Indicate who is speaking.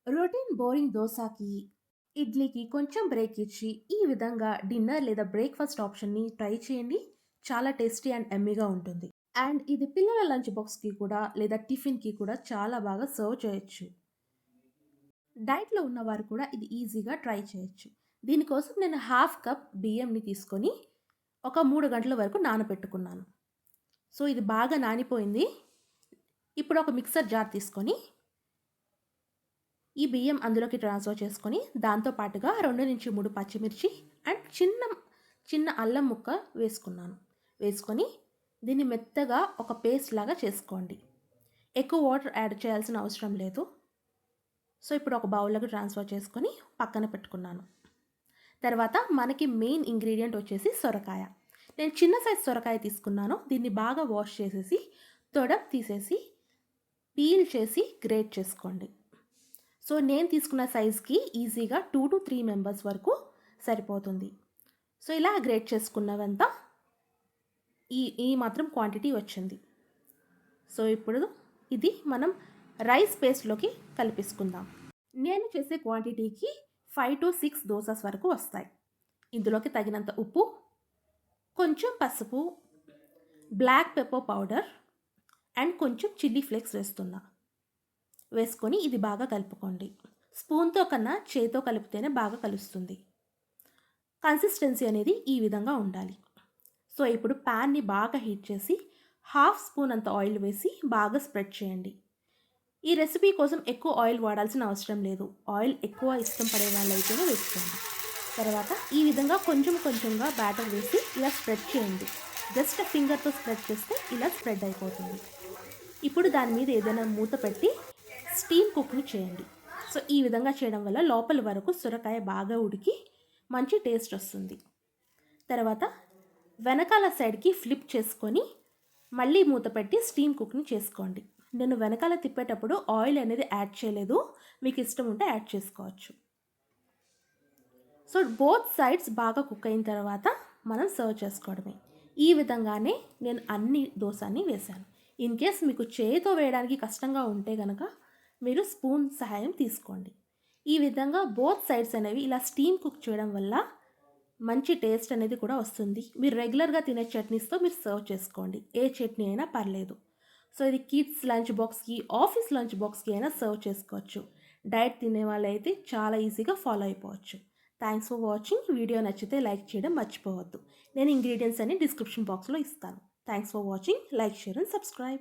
Speaker 1: Routine boring దోసకి, ఇడ్లీకి కొంచెం break ఇచ్చి, ఈ విధంగా డిన్నర్ లేదా బ్రేక్‌ఫాస్ట్ ఆప్షన్‌ని ట్రై చేయండి. చాలా టేస్టీ అండ్ యమ్మీగా ఉంటుంది. అండ్ ఇది పిల్లల లంచ్ బాక్స్‌కి కూడా లేదా టిఫిన్‌కి కూడా చాలా బాగా సర్వ్ చేయొచ్చు. డైట్‌లో ఉన్నవారు కూడా ఇది ఈజీగా ట్రై చేయొచ్చు. దీనికోసం నేను హాఫ్ కప్ బియ్యంని తీసుకొని, ఒక 3 గంటల వరకు నానబెట్టుకున్నాను. సో, ఇది బాగా నానిపోయింది. ఇప్పుడు ఒక మిక్సర్ జార్ తీసుకొని, ఈ బియ్యం అందులోకి ట్రాన్స్‌ఫర్ చేసుకొని, దాంతో పాటుగా 2-3 పచ్చిమిర్చి అండ్ చిన్న అల్లం ముక్క వేసుకున్నాను. వేసుకొని, దీన్ని మెత్తగా ఒక పేస్ట్ లాగా చేసుకోండి. ఎక్కువ వాటర్ యాడ్ చేయాల్సిన అవసరం లేదు. సో, ఇప్పుడు ఒక బౌల్‌లోకి ట్రాన్స్‌ఫర్ చేసుకొని పక్కన పెట్టుకున్నాను. తర్వాత మనకి మెయిన్ ఇంగ్రీడియంట్ వచ్చేసి సొరకాయ. నేను చిన్న సైజ్ సొరకాయ తీసుకున్నాను. దీన్ని బాగా వాష్ చేసేసి, తొడ తీసేసి, పీల్ చేసి గ్రేట్ చేసుకోండి. సో, నేను తీసుకున్న సైజ్‌కి ఈజీగా 2-3 మెంబర్స్ వరకు సరిపోతుంది. సో, ఇలా గ్రేట్ చేసుకున్నవంతా ఈ మాత్రం క్వాంటిటీ వచ్చింది. సో, ఇప్పుడు ఇది మనం రైస్ పేస్ట్‌లోకి కలిపేసుకుందాం. నేను చేసే క్వాంటిటీకి 5-6 దోసas వరకు వస్తాయి. ఇందులోకి తగినంత ఉప్పు, కొంచెం పసుపు, బ్లాక్ పెప్పర్ పౌడర్ అండ్ కొంచెం చిల్లీ ఫ్లేక్స్ వేస్తున్నా. వేసుకొని ఇది బాగా కలుపుకోండి. స్పూన్‌తో కన్నా చేత్తో కలిపితేనే బాగా కలుస్తుంది. కన్సిస్టెన్సీ అనేది ఈ విధంగా ఉండాలి. సో, ఇప్పుడు ప్యాన్‌ని బాగా హీట్ చేసి, హాఫ్ స్పూన్ అంత ఆయిల్ వేసి బాగా స్ప్రెడ్ చేయండి. ఈ రెసిపీ కోసం ఎక్కువ ఆయిల్ వాడాల్సిన అవసరం లేదు. ఆయిల్ ఎక్కువ ఇష్టం పడే వాళ్ళైతేనే వేసుకోండి. తర్వాత ఈ విధంగా కొంచెం కొంచెంగా బ్యాటర్ వేసి ఇలా స్ప్రెడ్ చేయండి. జస్ట్ ఫింగర్‌తో స్ప్రెడ్ చేస్తే ఇలా స్ప్రెడ్ అయిపోతుంది. ఇప్పుడు దాని మీద ఏదైనా మూత పెట్టి స్టీమ్ కుక్‌ని చేయండి. సో, ఈ విధంగా చేయడం వల్ల లోపల వరకు సొరకాయ బాగా ఉడికి మంచి టేస్ట్ వస్తుంది. తర్వాత వెనకాల సైడ్‌కి ఫ్లిప్ చేసుకొని మళ్ళీ మూత పెట్టి స్టీమ్ కుక్‌ని చేసుకోండి. నేను వెనకాల తిప్పేటప్పుడు ఆయిల్ అనేది యాడ్ చేయలేదు. మీకు ఇష్టం ఉంటే యాడ్ చేసుకోవచ్చు. సో, బోత్ సైడ్స్ బాగా కుక్ అయిన తర్వాత మనం సర్వ్ చేసుకోవడమే. ఈ విధంగానే నేను అన్ని దోసని వేశాను. ఇన్ కేస్ మీకు చేయితో వేయడానికి కష్టంగా ఉంటే గనక మీరు స్పూన్ సహాయం తీసుకోండి. ఈ విధంగా బోత్ సైడ్స్ అనేవి ఇలా స్టీమ్ కుక్ చేయడం వల్ల మంచి టేస్ట్ అనేది కూడా వస్తుంది. మీరు రెగ్యులర్‌గా తినే చట్నీస్‌తో మీరు సర్వ్ చేసుకోండి. ఏ చట్నీ అయినా పర్లేదు. సో, ఇది కిడ్స్ లంచ్ బాక్స్‌కి, ఆఫీస్ లంచ్ బాక్స్‌కి అయినా సర్వ్ చేసుకోవచ్చు. డైట్ తినే వాళ్ళైతే చాలా ఈజీగా ఫాలో అయిపోవచ్చు. Thanks for watching. వీడియో నచ్చితే లైక్ చేయడం మర్చిపోవద్దు. నేను ఇంగ్రీడియెంట్స్ అన్ని డిస్క్రిప్షన్ బాక్స్‌లో ఇస్తాను. Thanks for watching. Like, share and subscribe.